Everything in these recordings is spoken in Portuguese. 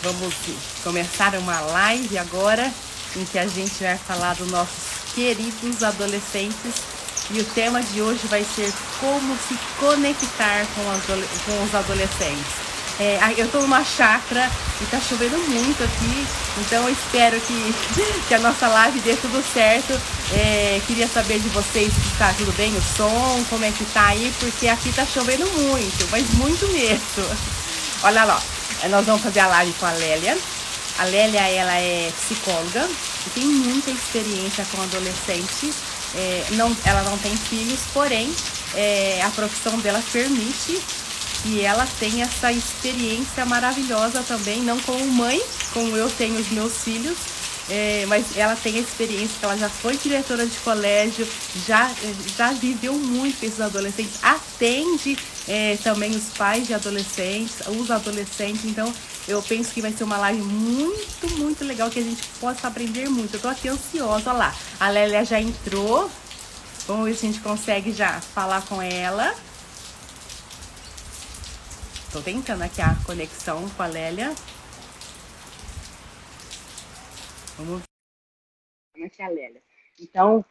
Vamos começar uma live agora em que a gente vai falar dos nossos queridos adolescentes e o tema de hoje vai ser como se conectar com os adolescentes. Eu estou numa chácara e está chovendo muito aqui, então eu espero que a nossa live dê tudo certo. Queria saber de vocês se está tudo bem o som, como é que tá aí, porque aqui está chovendo muito, mas muito mesmo. Olha lá, nós vamos fazer a live com a Lélia. A Lélia, ela é psicóloga e tem muita experiência com adolescentes. Ela não tem filhos, porém, a profissão dela permite que ela tenha essa experiência maravilhosa também, não como mãe, como eu tenho os meus filhos, mas ela tem a experiência que ela já foi diretora de colégio, já viveu muito com esses adolescentes, atende também os pais de adolescentes, os adolescentes, então eu penso que vai ser uma live muito, muito legal, que a gente possa aprender muito. Eu tô aqui ansiosa, olha lá, a Lélia já entrou, vamos ver se a gente consegue já falar com ela. Tô tentando aqui a conexão com a Lélia. Vamos ver aqui a Lélia. Então,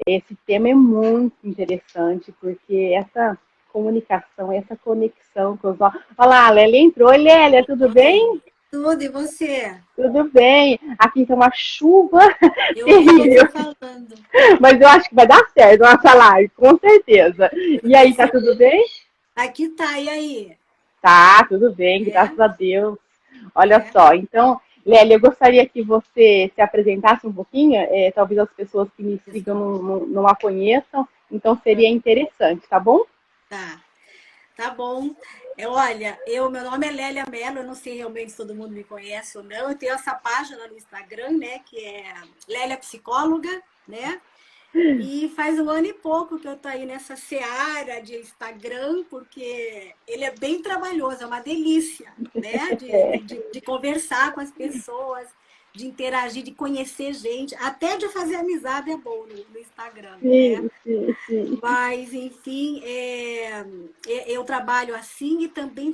esse tema é muito interessante, porque essa comunicação, essa conexão com os nossos... Olha lá, a Lélia entrou. Oi, Lélia, tudo bem? Tudo, e você? Tudo bem. Aqui tá uma chuva terrível. Falando. Mas eu acho que vai dar certo a nossa live, com certeza. E aí, tá tudo bem? Aqui tá, e aí? Tá, tudo bem, graças a Deus. Olha só, então, Lélia, eu gostaria que você se apresentasse um pouquinho, talvez as pessoas que me sigam não a conheçam, então seria interessante, tá bom? Tá bom. Olha, meu nome é Lélia Mello, eu não sei realmente se todo mundo me conhece ou não, eu tenho essa página no Instagram, né, que é Lélia Psicóloga, né? E faz 1 ano e pouco que eu tô aí nessa seara de Instagram, porque ele é bem trabalhoso, é uma delícia, né? De conversar com as pessoas, de interagir, de conhecer gente, até de fazer amizade é bom no Instagram, né? Sim. Mas, enfim, eu trabalho assim e também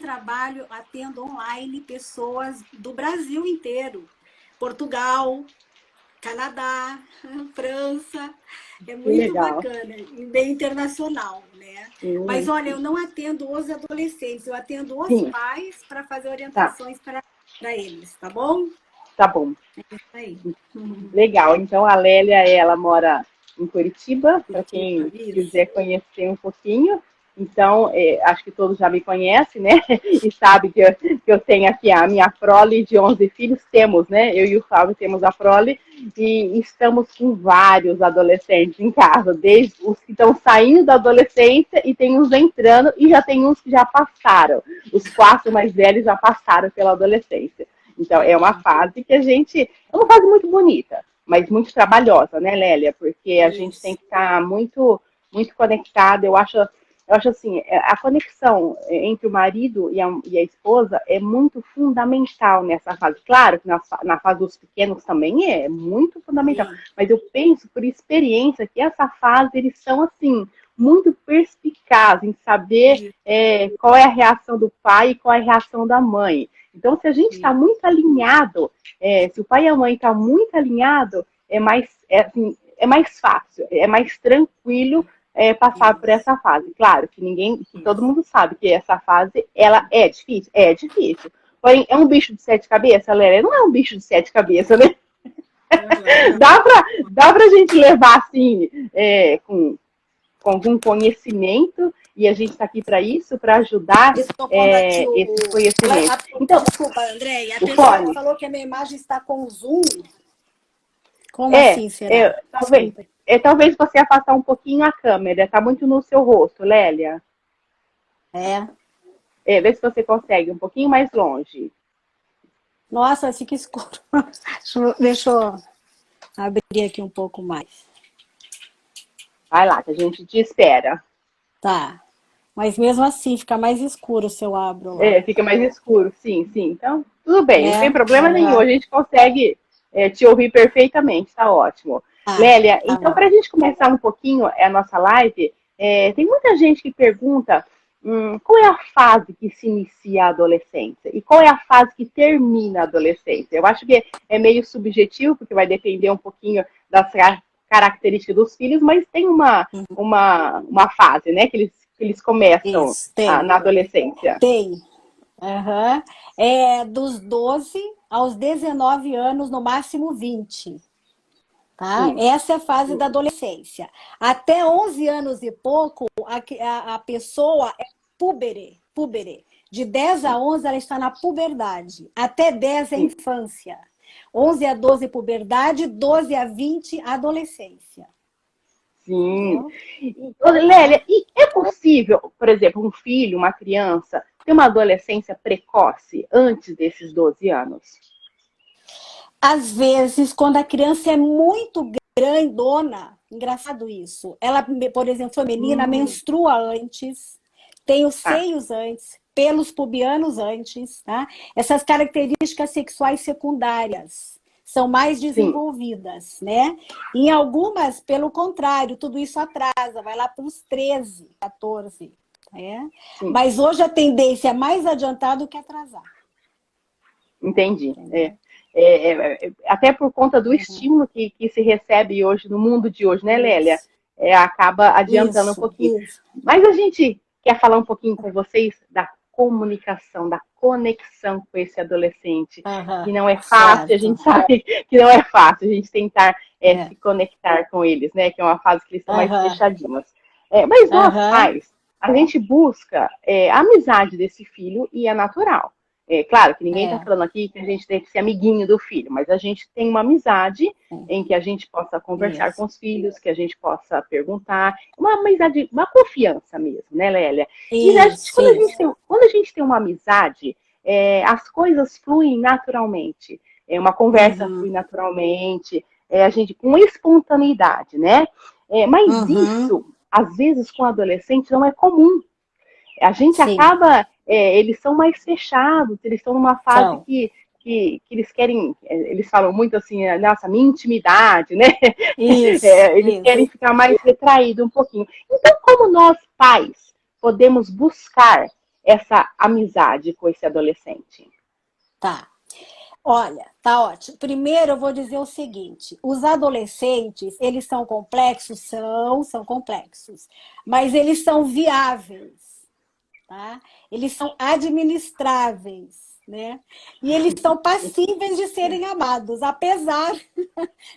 atendo online pessoas do Brasil inteiro, Portugal, Canadá, França, é muito bacana, bem internacional, né? Mas, olha, eu não atendo os adolescentes, eu atendo os pais para fazer orientações para eles, tá bom? Tá bom. É isso aí. Legal, então a Lélia, ela mora em Curitiba, para quem quiser conhecer um pouquinho. Então, acho que todos já me conhecem, né? E sabem que eu tenho aqui a minha prole de 11 filhos. Temos, né? Eu e o Fábio temos a prole e estamos com vários adolescentes em casa, desde os que estão saindo da adolescência e tem uns entrando e já tem uns que já passaram. Os 4 mais velhos já passaram pela adolescência. Então, é uma fase que é uma fase muito bonita, mas muito trabalhosa, né, Lélia? Porque a gente tem que estar muito, muito conectada. Eu acho assim, a conexão entre o marido e a esposa é muito fundamental nessa fase. Claro que na fase dos pequenos também é muito fundamental, mas eu penso, por experiência, que essa fase eles são, assim, muito perspicazes em saber qual é a reação do pai e qual é a reação da mãe. Então, se a gente está muito alinhado, se o pai e a mãe estão muito alinhados, é mais fácil, é mais tranquilo passar por essa fase. Claro que todo mundo sabe que essa fase, ela é difícil. É difícil. Porém, é um bicho de 7 cabeças, Lélia? Não é um bicho de 7 cabeças, né? Dá pra gente levar, assim, com algum conhecimento, e a gente está aqui para isso, para ajudar esse conhecimento. Então, desculpa, Andréia, a pessoa falou que a minha imagem está com zoom. Como assim, será? Talvez você afastar um pouquinho a câmera, está muito no seu rosto, Lélia. Vê se você consegue, um pouquinho mais longe. Nossa, fica escuro. Deixa eu abrir aqui um pouco mais. Vai lá, que a gente te espera. Tá. Mas mesmo assim, fica mais escuro se eu abro lá. Fica mais escuro, sim. Então, tudo bem, não tem problema nenhum. A gente consegue te ouvir perfeitamente, tá ótimo. Lélia, então, para a gente começar um pouquinho a nossa live, tem muita gente que pergunta qual é a fase que se inicia a adolescência e qual é a fase que termina a adolescência? Eu acho que é meio subjetivo, porque vai depender um pouquinho das características dos filhos, mas tem uma fase, né, que eles começam Isso, tem. na adolescência. Tem. Uhum. É dos 12 aos 19 anos, no máximo 20. Tá? Sim. Essa é a fase da adolescência. Até 11 anos e pouco, a pessoa é púbere. De 10 a 11, ela está na puberdade. Até 10 é Sim. infância. 11 a 12, puberdade. 12 a 20, adolescência. Sim. Lélia, e é possível, por exemplo, um filho, uma criança, ter uma adolescência precoce antes desses 12 anos? Às vezes, quando a criança é muito grandona, engraçado isso, ela, por exemplo, feminina, menstrua antes, tem os seios antes, pelos pubianos antes, tá? Essas características sexuais secundárias são mais desenvolvidas, né? Em algumas, pelo contrário, tudo isso atrasa, vai lá para os 13, 14, né? Mas hoje a tendência é mais adiantar do que atrasar. Entendi. Até por conta do estímulo que se recebe hoje no mundo de hoje, né, Lélia? Acaba adiantando um pouquinho. Mas a gente quer falar um pouquinho com vocês da comunicação, da conexão com esse adolescente, que não é fácil, a gente sabe que não é fácil a gente tentar se conectar com eles, né? Que é uma fase que eles estão mais fechadinhos. Mas nós pais, a gente busca a amizade desse filho e é natural. Claro que ninguém está falando aqui que a gente tem que ser amiguinho do filho, mas a gente tem uma amizade em que a gente possa conversar com os filhos, que a gente possa perguntar, uma amizade, uma confiança mesmo, né, Lélia? E quando a gente tem uma amizade, as coisas fluem naturalmente. Uma conversa flui naturalmente, a gente com espontaneidade, né? Mas isso, às vezes, com adolescentes não é comum. A gente acaba, eles são mais fechados, eles estão numa fase que eles querem, eles falam muito assim, nossa, minha intimidade, né? Eles querem ficar mais retraídos um pouquinho. Então, como nós, pais, podemos buscar essa amizade com esse adolescente? Tá. Olha, tá ótimo. Primeiro eu vou dizer o seguinte, os adolescentes, eles são complexos? São complexos, mas eles são viáveis. Tá? Eles são administráveis, né? E eles são passíveis de serem amados, apesar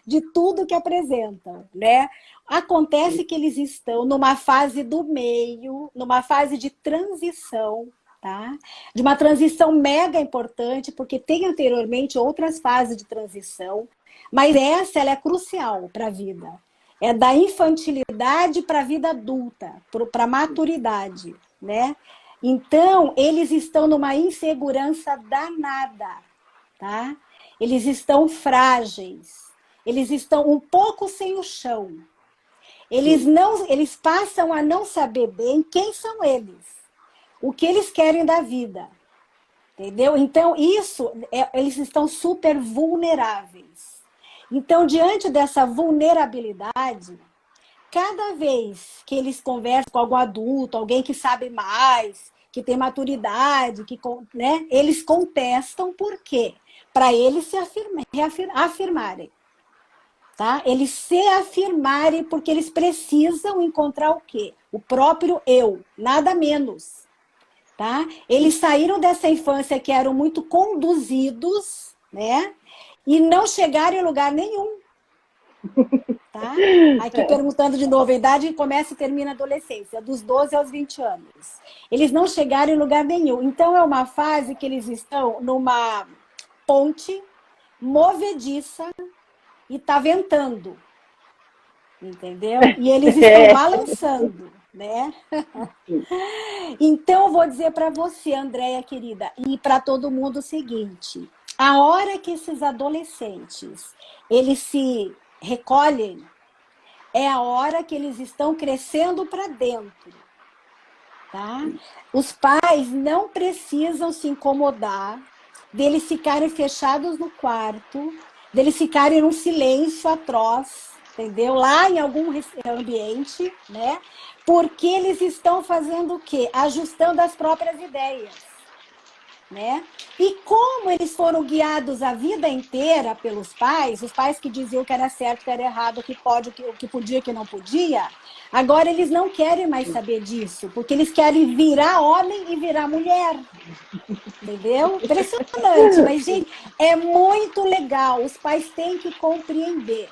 de tudo que apresentam, né? Acontece que eles estão numa fase do meio, numa fase de transição, tá? De uma transição mega importante, porque tem anteriormente outras fases de transição, mas ela é crucial para a vida. É da infantilidade para a vida adulta, para a maturidade, né? Então, eles estão numa insegurança danada, tá? Eles estão frágeis, eles estão um pouco sem o chão. Eles passam a não saber bem quem são eles, o que eles querem da vida, entendeu? Então, eles estão super vulneráveis. Então, diante dessa vulnerabilidade, cada vez que eles conversam com algum adulto, alguém que sabe mais, que tem maturidade, né, eles contestam por quê? Para eles se afirmarem. Tá? Eles se afirmarem porque eles precisam encontrar o quê? O próprio eu, nada menos. Tá? Eles saíram dessa infância que eram muito conduzidos, né? E não chegaram em lugar nenhum. Tá? Aqui perguntando de novo, a idade começa e termina a adolescência, dos 12 aos 20 anos. Eles não chegaram em lugar nenhum. Então é uma fase que eles estão numa ponte movediça e está ventando. Entendeu? E eles estão balançando, né? Então eu vou dizer para você, Andréia querida, e para todo mundo o seguinte: a hora que esses adolescentes eles se recolhem, é a hora que eles estão crescendo para dentro. Tá? Os pais não precisam se incomodar deles ficarem fechados no quarto, deles ficarem num silêncio atroz, entendeu? Lá em algum ambiente, né? Porque eles estão fazendo o quê? Ajustando as próprias ideias, né? E como eles foram guiados a vida inteira pelos pais, os pais que diziam que era certo, que era errado, o que pode, o que podia, o que não podia, agora eles não querem mais saber disso, porque eles querem virar homem e virar mulher. Entendeu? Impressionante, mas, gente, é muito legal. Os pais têm que compreender.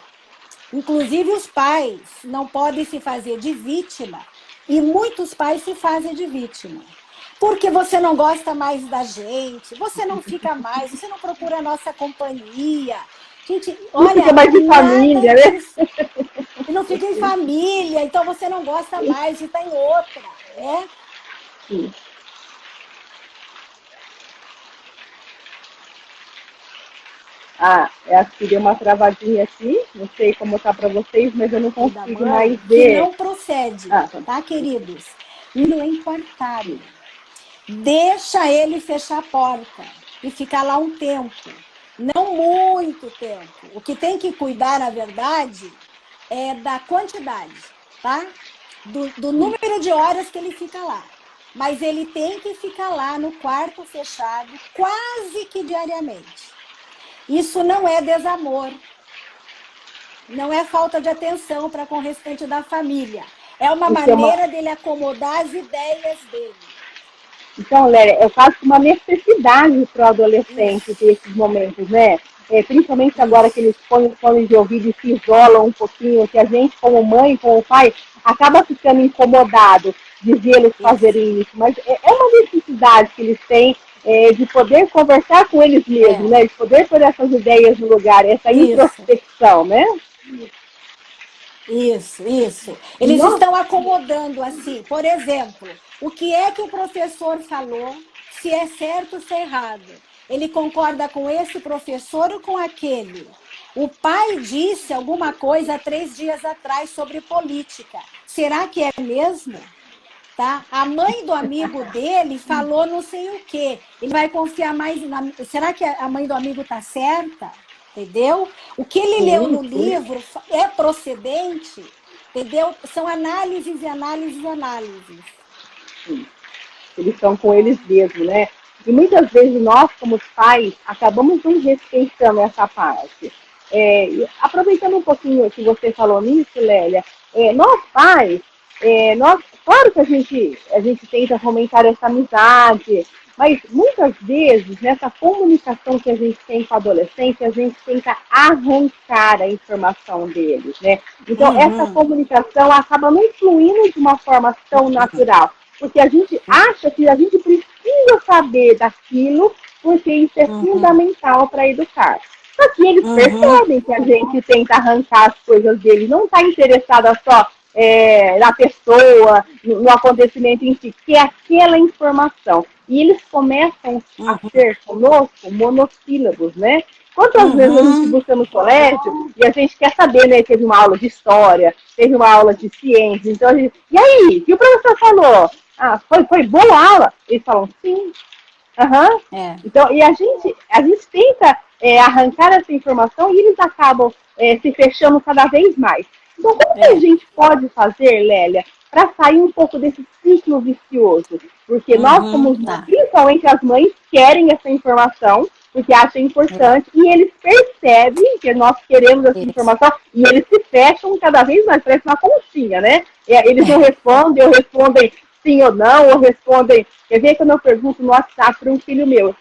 Inclusive, os pais não podem se fazer de vítima, e muitos pais se fazem de vítima. Porque você não gosta mais da gente, você não fica mais, você não procura a nossa companhia. Gente, Não fica olha, mais de nada família, né? disso. E não fica em família, então você não gosta mais de estar em outra, né? Sim. Ah, acho que deu uma travadinha aqui. Não sei como tá para vocês, mas eu não E da consigo mais mãe, que ver. não procede, Ah, tá. tá, queridos? No em quartado. Deixa ele fechar a porta e ficar lá um tempo. Não muito tempo. O que tem que cuidar, na verdade, é da quantidade, tá? Do número de horas que ele fica lá. Mas ele tem que ficar lá no quarto fechado quase que diariamente. Isso não é desamor, não é falta de atenção para com o restante da família. É uma Isso é uma, maneira dele acomodar as ideias dele. Então, Lélia, é quase que uma necessidade para o adolescente Isso, ter esses momentos, né? Principalmente agora que isso, eles põem os fones de ouvido e se isolam um pouquinho, que a gente, como mãe, como pai, acaba ficando incomodado de vê-los isso. fazerem isso. Mas é uma necessidade que eles têm de poder conversar com eles mesmos, É, né? De poder pôr essas ideias no lugar, essa isso, introspecção, né? isso. Eles Nossa, estão acomodando assim. Por exemplo, o que é que o professor falou, se é certo ou se é errado. Ele concorda com esse professor ou com aquele? O pai disse alguma coisa há 3 dias atrás sobre política. Será que é mesmo? Tá? A mãe do amigo dele falou não sei o quê. Ele vai confiar mais na. Será que a mãe do amigo está certa? Entendeu? O que ele leu sim, no sim. livro é procedente? Entendeu? São análises e análises e análises. Eles estão com Tá? eles mesmos, né? E muitas vezes nós, como pais, acabamos não respeitando essa parte. Aproveitando um pouquinho que você falou nisso, Lélia, nós pais, claro que a gente tenta fomentar essa amizade, mas muitas vezes, nessa comunicação que a gente tem com a adolescente, a gente tenta arrancar a informação deles, né? Então, essa Uhum, comunicação acaba não fluindo de uma forma tão natural, porque a gente acha que a gente precisa saber daquilo, porque isso é uhum, fundamental para educar. Só que eles uhum, percebem que a gente tenta arrancar as coisas deles, não está interessada só na pessoa, no acontecimento em si, que é aquela informação. E eles começam a uhum, ser conosco monossílabos, né? Quantas vezes a gente uhum. busca no colégio e a gente quer saber, né? Teve uma aula de história, teve uma aula de ciência, então e aí, o que o professor falou? Ah, foi boa a aula? Eles falam, sim. Uhum. É, Então, e a gente tenta arrancar essa informação e eles acabam se fechando cada vez mais. Então, como que a é. gente pode fazer, Lélia, para sair um pouco desse ciclo vicioso? Porque nós, Uhum, como tá. principalmente as mães, querem essa informação, porque acham É, importante, e eles percebem que nós queremos essa isso. informação, e eles se fecham cada vez mais, parece uma conchinha, né? Eles não respondem, ou respondem sim ou não, ou respondem. Quer ver quando eu pergunto no WhatsApp para um filho meu,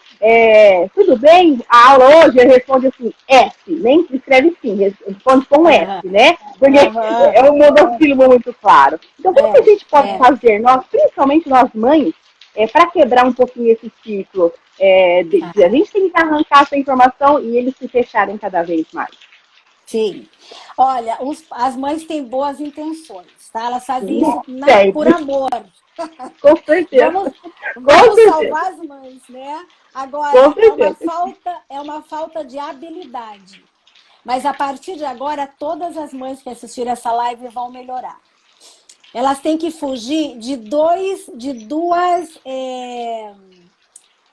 tudo bem? A aula hoje ele responde assim, S, nem escreve sim, responde com S, Aham, né? Porque aham, é um monossílabo muito claro. Então, como que a é, gente pode é. fazer, nós, principalmente nós mães, para quebrar um pouquinho esse ciclo, de a Ah, gente tentar arrancar essa informação e eles se fecharem cada vez mais? sim. Olha, as mães têm boas intenções, tá? Elas fazem Sim, isso por sempre, amor. com certeza. Vamos, Com vamos certeza, salvar as mães, né? com Agora, certeza. é uma falta de habilidade. Mas a partir de agora, todas as mães que assistiram essa live vão melhorar. Elas têm que fugir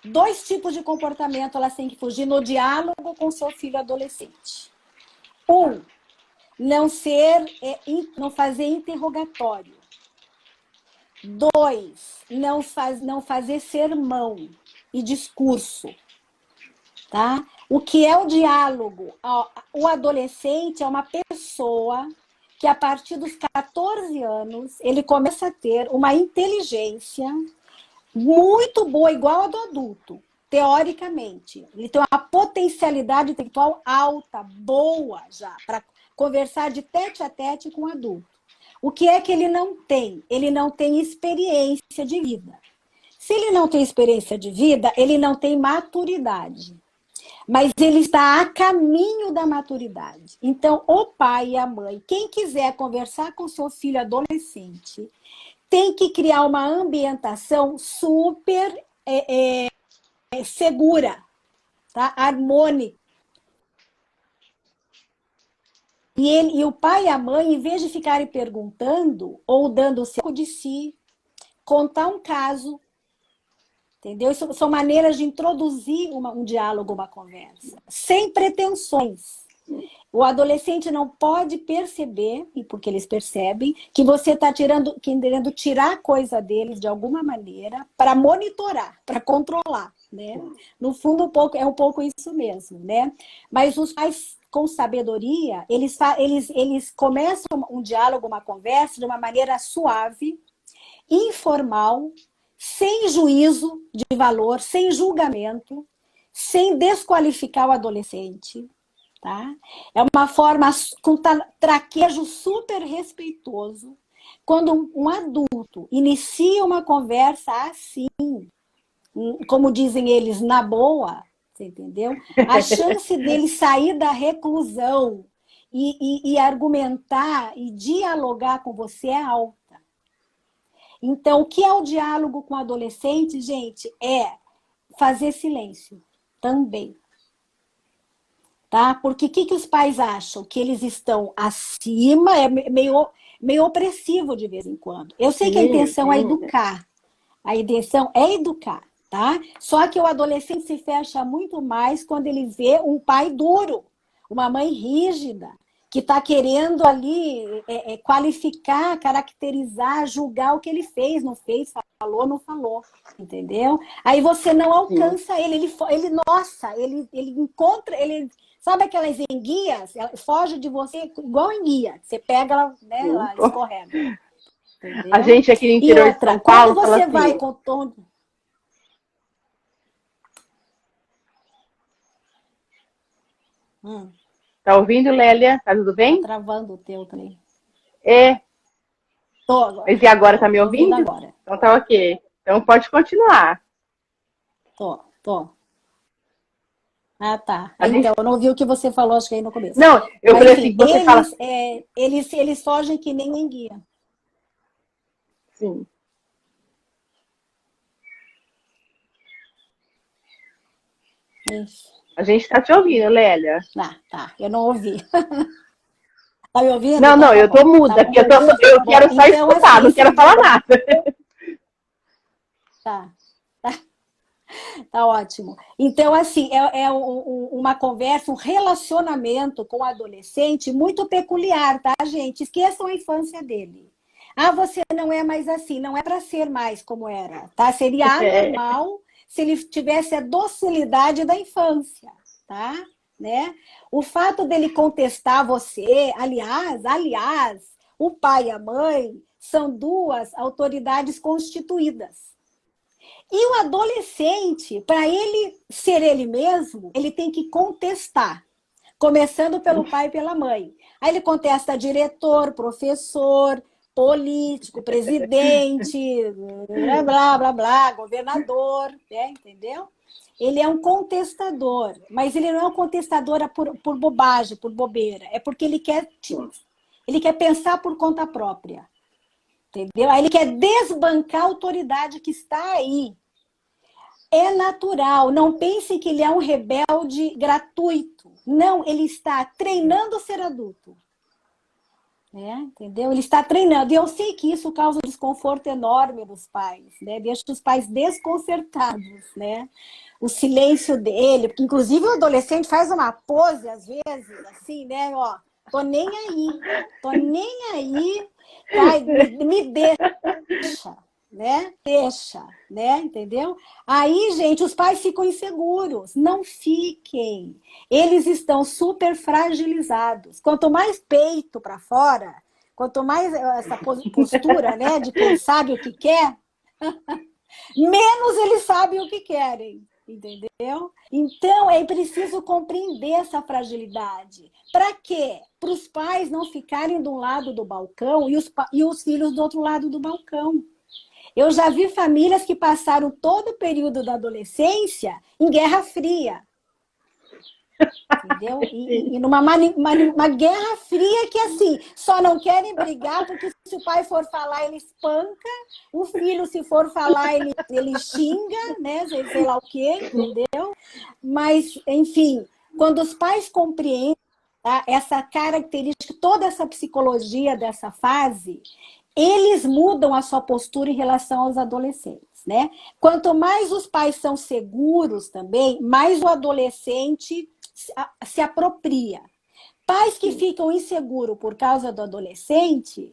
dois tipos de comportamento. Elas têm que fugir no diálogo com seu filho adolescente. Um, não fazer interrogatório. 2, não fazer sermão e discurso. Tá? O que é o diálogo? O adolescente é uma pessoa que, a partir dos 14 anos, ele começa a ter uma inteligência muito boa, igual a do adulto, teoricamente. Ele tem uma potencialidade intelectual alta, boa já, para conversar de tete a tete com o adulto. O que é que ele não tem? Ele não tem experiência de vida. Se ele não tem experiência de vida, ele não tem maturidade. Mas ele está a caminho da maturidade. Então, o pai e a mãe, quem quiser conversar com seu filho adolescente, tem que criar uma ambientação super segura, tá? Harmônica. E o pai e a mãe, em vez de ficarem perguntando ou dando o seu de si, contar um caso, entendeu? Isso são maneiras de introduzir um diálogo, uma conversa, sem pretensões. O adolescente não pode perceber, e porque eles percebem, que você está querendo tirar coisa deles de alguma maneira para monitorar, para controlar, né? No fundo, é um pouco isso mesmo, né? Mas os pais, com sabedoria, eles começam um diálogo, uma conversa de uma maneira suave, informal, sem juízo de valor, sem julgamento, sem desqualificar o adolescente. Tá? É uma forma com traquejo super respeitoso. Quando um adulto inicia uma conversa assim, como dizem eles, na boa, você entendeu? A chance dele sair da reclusão e argumentar e dialogar com você é alta. Então, o que é o diálogo com o adolescente, gente? É fazer silêncio também. Tá? Porque o que os pais acham? Que eles estão acima, é meio opressivo de vez em quando. Eu sei que a intenção é educar. A intenção é educar, tá? Só que o adolescente se fecha muito mais quando ele vê um pai duro, uma mãe rígida, que está querendo ali qualificar, caracterizar, julgar o que ele fez, não fez, falou, não falou, entendeu? Aí você não alcança ele encontra, sabe aquelas enguias? Ela foge de você igual enguia, você pega ela, né, ela escorrega. Entendeu? A gente aqui no interior de São Paulo quando você fala vai assim, com tom... Tá ouvindo, Lélia? Tá tudo bem? Tá travando o teu também. Tô agora. Mas e agora, tá me ouvindo? Agora. Então tá ok. Então pode continuar. Tô. Ah, tá. Então, eu não ouvi o que você falou, acho que aí no começo. Não, eu falei assim, você fala... eles fogem que nem enguia. Sim. Isso. A gente tá te ouvindo, Lélia. Tá. Eu não ouvi. Tá me ouvindo? Não, não, eu tô muda, porque eu quero só escutar, não quero falar nada. Tá ótimo. Então, assim, uma conversa, um relacionamento com o adolescente muito peculiar, tá, gente? Esqueçam a infância dele. Ah, você não é mais assim, não é para ser mais como era, tá? Seria anormal se ele tivesse a docilidade da infância, tá? Né? O fato dele contestar você, aliás, o pai e a mãe são duas autoridades constituídas. E o adolescente, para ele ser ele mesmo, ele tem que contestar, começando pelo pai e pela mãe. Aí ele contesta diretor, professor, político, presidente, blá, blá, blá, governador, né? Entendeu? Ele é um contestador, mas ele não é um contestador por bobagem, por bobeira. É porque ele quer pensar por conta própria. Entendeu? Aí ele quer desbancar a autoridade que está aí. É natural. Não pense que ele é um rebelde gratuito. Não, ele está treinando a ser adulto. Entendeu? Ele está treinando. E eu sei que isso causa um desconforto enorme nos pais, né? Deixa os pais desconcertados, né? O silêncio dele, porque inclusive o adolescente faz uma pose às vezes, assim, né? Ó, Tô nem aí. Tô nem aí. Vai, me deixa, né? Deixa, né? Entendeu? Aí, gente, os pais ficam inseguros. Não fiquem. Eles estão super fragilizados. Quanto mais peito para fora, quanto mais essa postura, né, de quem sabe o que quer, menos eles sabem o que querem, entendeu? Então, é preciso compreender essa fragilidade. Para quê? Para os pais não ficarem de um lado do balcão e os filhos do outro lado do balcão. Eu já vi famílias que passaram todo o período da adolescência em Guerra Fria. Entendeu? E numa uma guerra fria que, assim, só não querem brigar porque se o pai for falar, ele espanca, o filho, se for falar, ele xinga, né? Sei lá o quê, entendeu? Mas, enfim, quando os pais compreendem, tá, essa característica, toda essa psicologia dessa fase, eles mudam a sua postura em relação aos adolescentes, né? Quanto mais os pais são seguros também, mais o adolescente se apropria. Pais que ficam inseguros por causa do adolescente,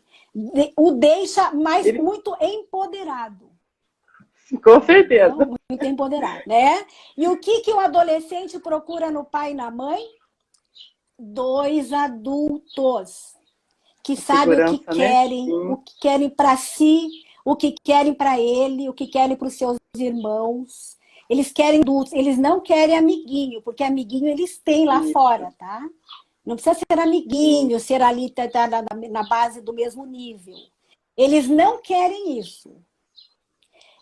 o deixa muito empoderado. Com certeza. Então, muito empoderado, né? E o que o adolescente procura no pai e na mãe? Dois adultos que sabem o que querem, né? O que querem para si, o que querem para ele, o que querem para os seus irmãos. Eles querem adultos, eles não querem amiguinho, porque amiguinho eles têm lá fora, tá? Não precisa ser amiguinho, ser ali tá na base do mesmo nível. Eles não querem isso.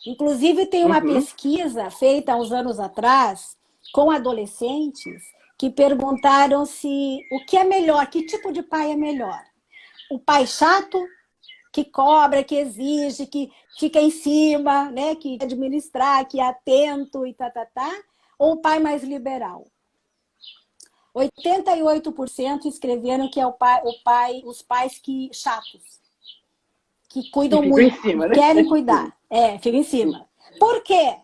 Inclusive, tem uma pesquisa feita há uns anos atrás com adolescentes que perguntaram se o que é melhor, que tipo de pai é melhor. O pai chato, que cobra, que exige, que fica em cima, né, que administrar, que é atento e ou o pai mais liberal? 88% escreveram que é os pais que chatos, que cuidam muito, em cima, né? Querem cuidar. Fica em cima. Por quê?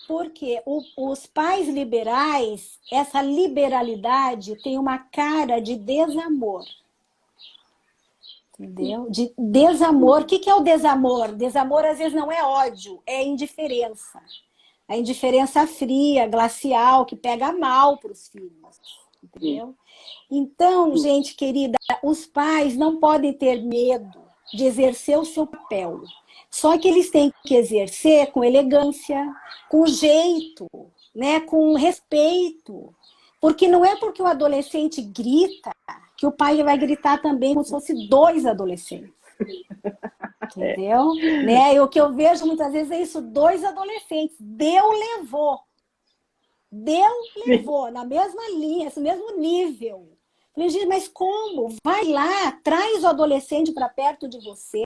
Porque os pais liberais, essa liberalidade tem uma cara de desamor. Entendeu? De desamor. O que é o desamor? Desamor, às vezes, não é ódio, é indiferença. A indiferença fria, glacial, que pega mal para os filhos. Entendeu? Então, gente querida, os pais não podem ter medo de exercer o seu papel. Só que eles têm que exercer com elegância, com jeito, né? Com respeito. Porque não é porque o adolescente grita que o pai vai gritar também como se fosse dois adolescentes. Entendeu? Né? E o que eu vejo muitas vezes é isso, dois adolescentes. Levou, na mesma linha, esse mesmo nível. Falei, gente, mas como? Vai lá, traz o adolescente para perto de você.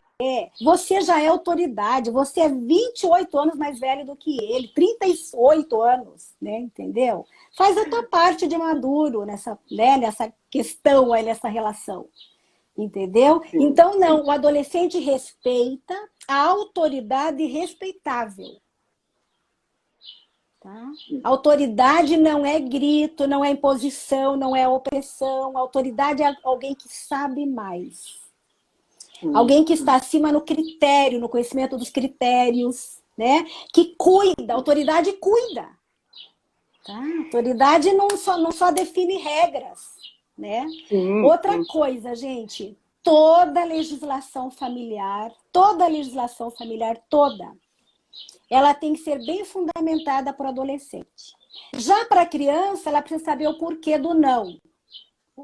Você já é autoridade, você é 28 anos mais velho do que ele, 38 anos, né? Entendeu? Faz a tua parte de maduro nessa questão aí, nessa relação. Entendeu? Sim. Então, não, o adolescente respeita a autoridade respeitável. Tá? A autoridade não é grito, não é imposição, não é opressão. A autoridade é alguém que sabe mais. Alguém que está acima no critério, no conhecimento dos critérios, né? Que cuida, a autoridade cuida. Tá? A autoridade não só define regras, né? Outra coisa, gente, toda legislação familiar, ela tem que ser bem fundamentada para o adolescente. Já para a criança, ela precisa saber o porquê do não.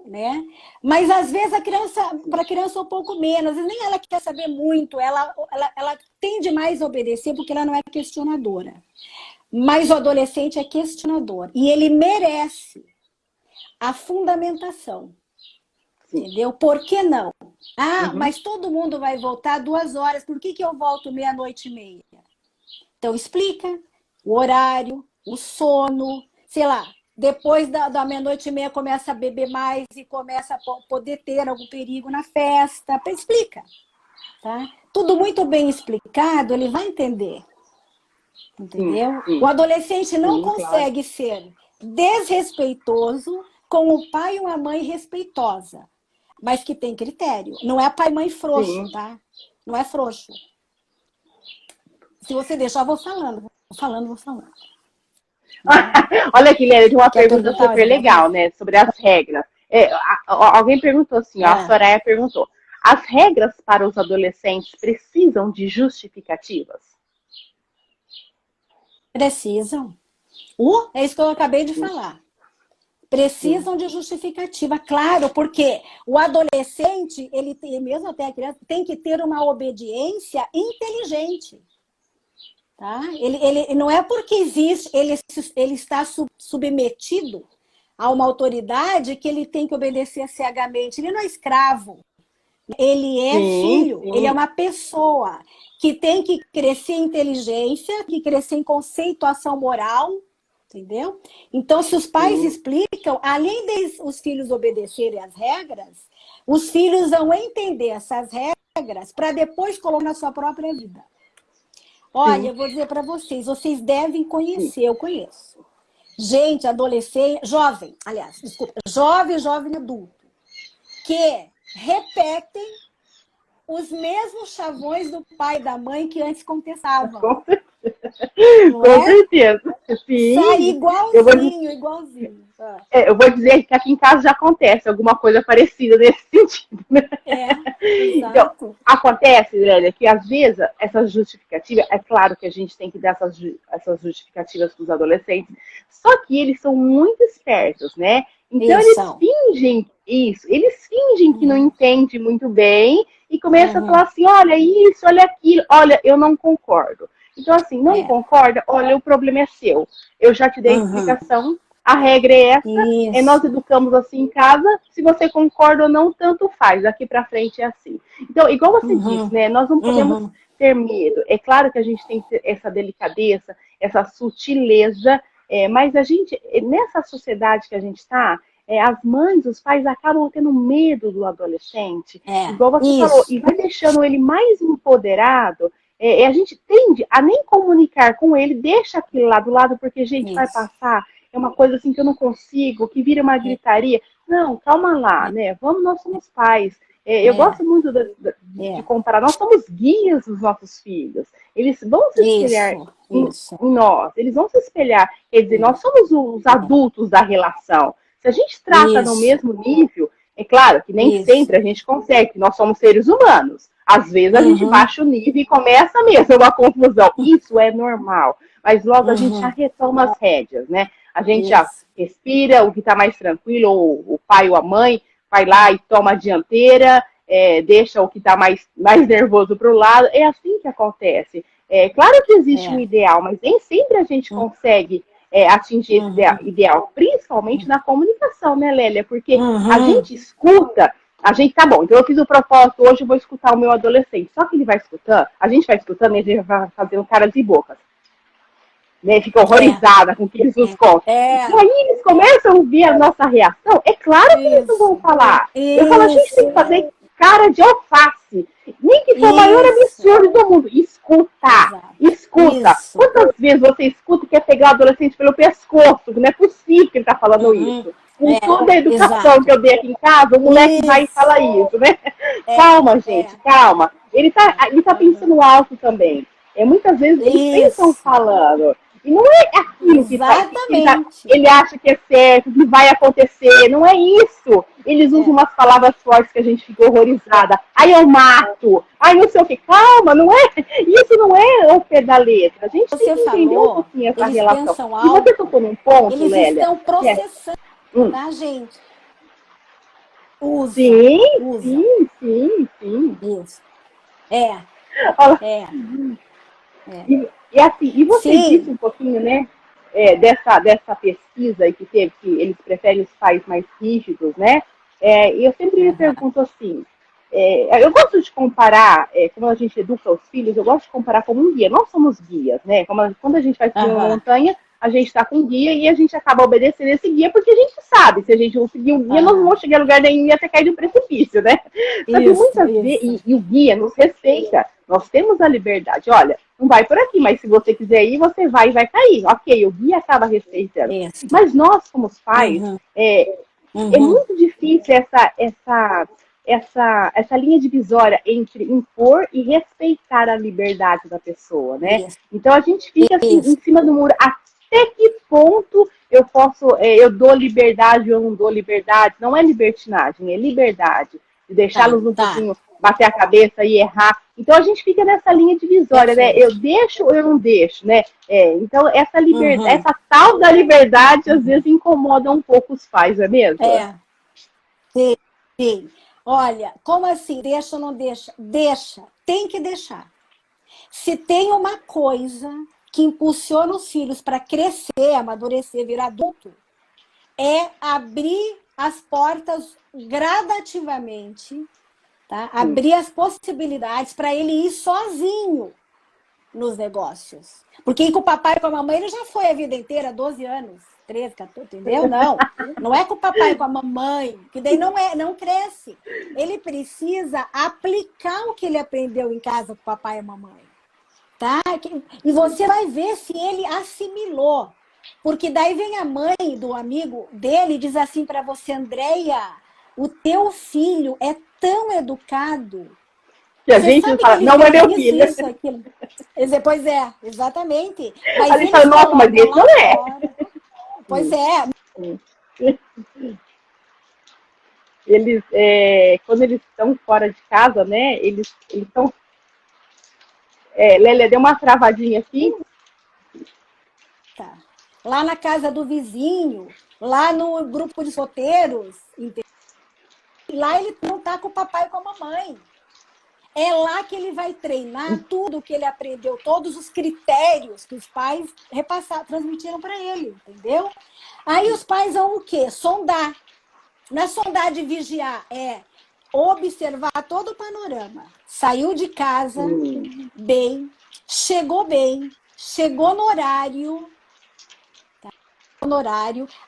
Né? Mas às vezes para a criança um pouco menos, nem ela quer saber muito, ela tende mais a obedecer porque ela não é questionadora. Mas o adolescente é questionador e ele merece a fundamentação. Entendeu? Por que não? Mas todo mundo vai voltar 2 horas, por que eu volto 00:30? Então explica o horário, o sono, sei lá. Depois da 00:30 começa a beber mais e começa a poder ter algum perigo na festa. Explica. Tá? Tudo muito bem explicado, ele vai entender. Entendeu? Sim. O adolescente não consegue ser desrespeitoso com o pai e uma mãe respeitosa. mas que tem critério. Não é pai e mãe frouxo, Sim. tá? Não é frouxo. Se você deixar, eu vou falando. Vou falando. Olha aqui, Lélia, tem uma Quer pergunta perguntar mais super alguma legal, coisa? né? Sobre as regras. Alguém perguntou assim, ó, a É. Soraya perguntou. As regras para os adolescentes precisam de justificativas? Precisam. É isso que eu acabei de falar. Sim. Precisam de justificativa, claro, porque o adolescente, ele tem, mesmo até a criança, tem que ter uma obediência inteligente. Tá? Ele não é porque existe, ele está submetido a uma autoridade que ele tem que obedecer cegamente. Ele não é escravo. Ele é Sim, filho, ele é sim. uma pessoa que tem que crescer em inteligência, que crescer em conceituação moral, entendeu? Então, se os pais Sim. explicam, além de os filhos obedecerem às regras, os filhos vão entender essas regras para depois colocar na sua própria vida. Olha, eu vou dizer para vocês, vocês devem Sim. conhecer, eu conheço. Gente, adolescente, jovem, aliás, desculpa, jovem adulto, que repetem os mesmos chavões do pai e da mãe que antes contestavam. Não Com é? certeza. Sai Sim. Eu vou, igualzinho. eu vou dizer que aqui em casa já acontece alguma coisa parecida nesse sentido, né? Então, Exato. acontece, Lélia, que às vezes essas justificativas, é claro que a gente tem que dar essas justificativas para os adolescentes, só que eles são muito espertos, né? Então Eles eles são. fingem isso, eles fingem que não entendem muito bem e começam a falar Uhum. assim, olha isso, olha aquilo, olha, eu não concordo. Então, assim, não É. concorda? Olha, o problema é seu. Eu já te dei a Uhum. explicação, a regra é essa, nós Isso. educamos assim em casa, se você concorda ou não, tanto faz, daqui para frente é assim. Então, igual você disse, Uhum. né, nós não podemos Uhum. ter medo. É claro que a gente tem que ter essa delicadeza, essa sutileza, mas a gente, nessa sociedade que a gente está, as mães, os pais acabam tendo medo do adolescente, É. igual você falou, Isso. e vai deixando ele mais empoderado. A gente tende a nem comunicar com ele, deixa aquilo lá do lado, porque, gente, vai Isso. passar, é uma coisa assim que eu não consigo, que vira uma É. gritaria. Não, calma lá, né? Vamos, nós somos pais. Eu É. gosto muito de É. comparar, nós somos guias dos nossos filhos. Eles vão se espelhar Isso. em Isso. nós, eles vão se espelhar. Quer dizer, nós somos os adultos da relação. Se a gente trata no Isso. mesmo nível, é claro que nem Isso. sempre a gente consegue, nós somos seres humanos. Às vezes a gente Uhum. baixa o nível e começa mesmo uma confusão. Isso é normal. Mas logo a gente já Uhum. retoma as rédeas, né? A gente já Isso. respira, o que está mais tranquilo, ou o pai ou a mãe vai lá e toma a dianteira, deixa o que está mais nervoso para o lado. É assim que acontece. Claro que existe um É. ideal, mas nem sempre a gente consegue atingir esse Uhum. ideal, principalmente na comunicação, né, Lélia? Porque a Uhum. gente escuta, a gente tá bom, então eu fiz o propósito, hoje eu vou escutar o meu adolescente. Só que ele vai escutando, a gente vai escutando e ele vai fazendo caras e bocas. Né, fica horrorizada com o que eles nos contam. E aí eles começam a ouvir a nossa reação. É claro que eles não vão Isso. falar. Eu falo, a gente tem Isso. que fazer cara de alface. Nem que for o maior Isso. absurdo do mundo. Escuta. Exato. Escuta. Isso. Quantas vezes você escuta e quer pegar o adolescente pelo pescoço? Não é possível que ele está falando isso. Com toda a educação Exato. que eu dei aqui em casa, o moleque vai e fala isso, né? Calma, gente, calma. Ele tá pensando alto também. Muitas vezes eles pensam Isso. falando. E não é aquilo que Exatamente. ele acha que é certo, que vai acontecer. Não é isso. Eles usam umas palavras fortes que a gente fica horrorizada. Aí eu mato. Aí não sei o que. Calma, não é? Isso não é o pé da letra. A gente tem que entender um pouquinho essa eles relação. pensam E você alto, tocou num ponto, eles Lélia. estão processando, tá, gente? Usam. Sim, Usam. sim, sim, sim. Isso. E assim, e você disse Sim. um pouquinho, né, dessa pesquisa aí que teve, que eles preferem os pais mais rígidos, né? E eu sempre me pergunto assim, eu gosto de comparar, como a gente educa os filhos, eu gosto de comparar como um guia. Nós somos guias, né? Quando a gente vai subir uma montanha, a gente está com um guia e a gente acaba obedecendo esse guia porque a gente sabe, se a gente não seguir um guia, nós não vamos chegar a lugar nenhum e até cair de um precipício, né? Só que muitas vezes, e o guia nos respeita, nós temos a liberdade. Olha, não vai por aqui, mas se você quiser ir, você vai e vai cair. Ok, o guia acaba respeitando. Mas nós, como pais, é muito difícil essa linha divisória entre impor e respeitar a liberdade da pessoa, né? Isso. Então a gente fica assim Isso. em cima do muro. Até que ponto eu posso, eu dou liberdade ou não dou liberdade? Não é libertinagem, é liberdade. De deixá-los um Tá. pouquinho bater a cabeça e errar. Então a gente fica nessa linha divisória, né? Perfeito. Eu deixo ou eu não deixo, né? Então essa liberdade, Uhum. essa tal da liberdade às vezes incomoda um pouco os pais, não é mesmo? Sim, sim. Olha, como assim? Deixa ou não deixa? Deixa. Tem que deixar. Se tem uma coisa que impulsiona os filhos para crescer, amadurecer, virar adulto, é abrir as portas gradativamente, tá? Abrir as possibilidades para ele ir sozinho nos negócios. Porque ir com o papai e com a mamãe ele já foi a vida inteira, 12 anos, 13, 14, entendeu? Não é com o papai e com a mamãe, que daí não cresce. Ele precisa aplicar o que ele aprendeu em casa com o papai e a mamãe. Tá? E você vai ver se ele assimilou. Porque daí vem a mãe do amigo dele e diz assim para você, Andréia, o teu filho é tão educado. Que a Você gente sabe que fala, ele não é fez meu filho. isso, aquilo. Pois é, exatamente. Mas A gente eles fala, nossa, mas colocam esse lá não é. fora. Pois é. Eles, quando eles estão fora de casa, né, eles estão... Lélia, deu uma travadinha aqui. Tá. Lá na casa do vizinho, lá no grupo de solteiros, entendeu? Lá ele não está com o papai e com a mamãe. É lá que ele vai treinar tudo o que ele aprendeu, todos os critérios que os pais transmitiram para ele, entendeu? Aí os pais vão o quê? Sondar. Não é sondar de vigiar, é observar todo o panorama. Saiu de casa bem, chegou no horário,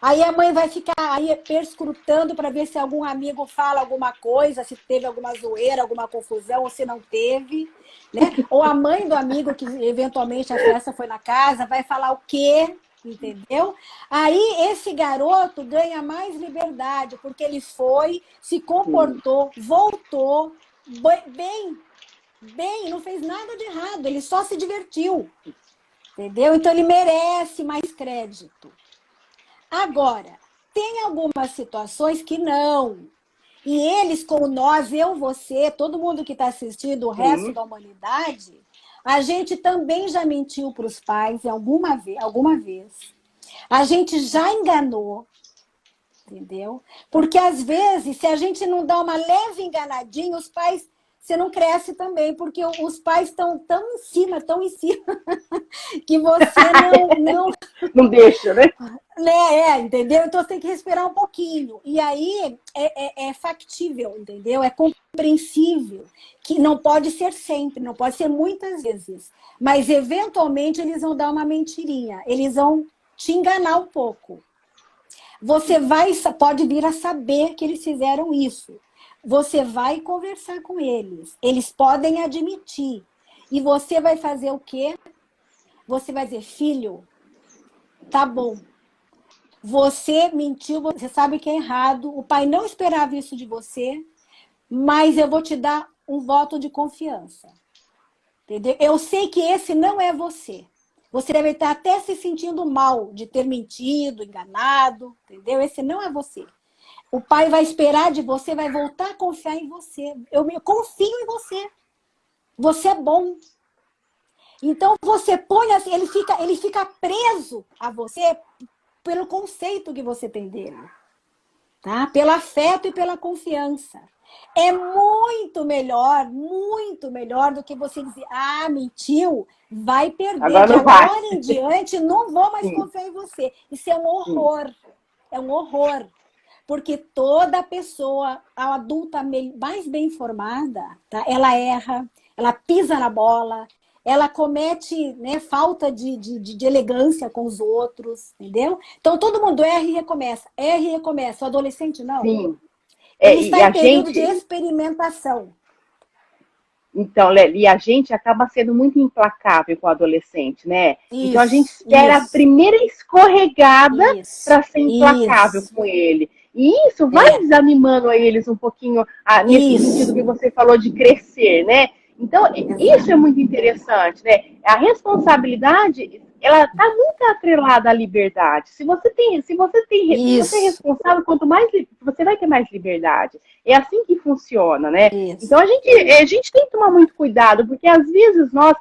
aí a mãe vai ficar aí perscrutando para ver se algum amigo fala alguma coisa, se teve alguma zoeira, alguma confusão, ou se não teve, né? Ou a mãe do amigo que eventualmente a festa foi na casa, vai falar o quê? Entendeu? Aí esse garoto ganha mais liberdade, porque ele foi, se comportou, voltou bem, não fez nada de errado, ele só se divertiu. Entendeu? Então ele merece mais crédito. Agora, tem algumas situações que não. E eles, como nós, eu, você, todo mundo que está assistindo, o resto da humanidade, a gente também já mentiu para os pais alguma vez. A gente já enganou, entendeu? Porque, às vezes, se a gente não dá uma leve enganadinha, os pais... Você não cresce também, porque os pais estão tão em cima, que você não deixa, né? Entendeu? Então você tem que respirar um pouquinho. E aí é factível, entendeu? É compreensível. Que não pode ser sempre, não pode ser muitas vezes. Mas, eventualmente, eles vão dar uma mentirinha. Eles vão te enganar um pouco. Você pode vir a saber que eles fizeram isso. Você vai conversar com eles. Eles podem admitir. E você vai fazer o quê? Você vai dizer, filho, tá bom. Você mentiu, você sabe que é errado. O pai não esperava isso de você, mas eu vou te dar um voto de confiança. Entendeu? Eu sei que esse não é você. Você deve estar até se sentindo mal de ter mentido, enganado, entendeu? Esse não é você. O pai vai esperar de você, vai voltar a confiar em você. Eu confio em você. Você é bom. Então você põe assim, ele fica preso a você pelo conceito que você tem dele. Tá? Pelo afeto e pela confiança. É muito melhor do que você dizer, mentiu, vai perder. Agora em diante, não vou mais confiar em você. Isso é um horror. É um horror. Porque toda pessoa, a adulta mais bem informada, tá? Ela erra, ela pisa na bola, ela comete, né, falta de elegância com os outros, entendeu? Então todo mundo erra e recomeça. O adolescente não. Sim. Ele está em período de experimentação. Então, e a gente acaba sendo muito implacável com o adolescente, né? Isso, então a gente espera a primeira escorregada para ser implacável com ele. E isso vai desanimando a eles um pouquinho, nesse sentido que você falou de crescer, né? Então, isso é muito interessante, né? A responsabilidade, ela está muito atrelada à liberdade. Se você é responsável, quanto mais você vai ter mais liberdade. É assim que funciona, né? Então a gente tem que tomar muito cuidado, porque às vezes nós,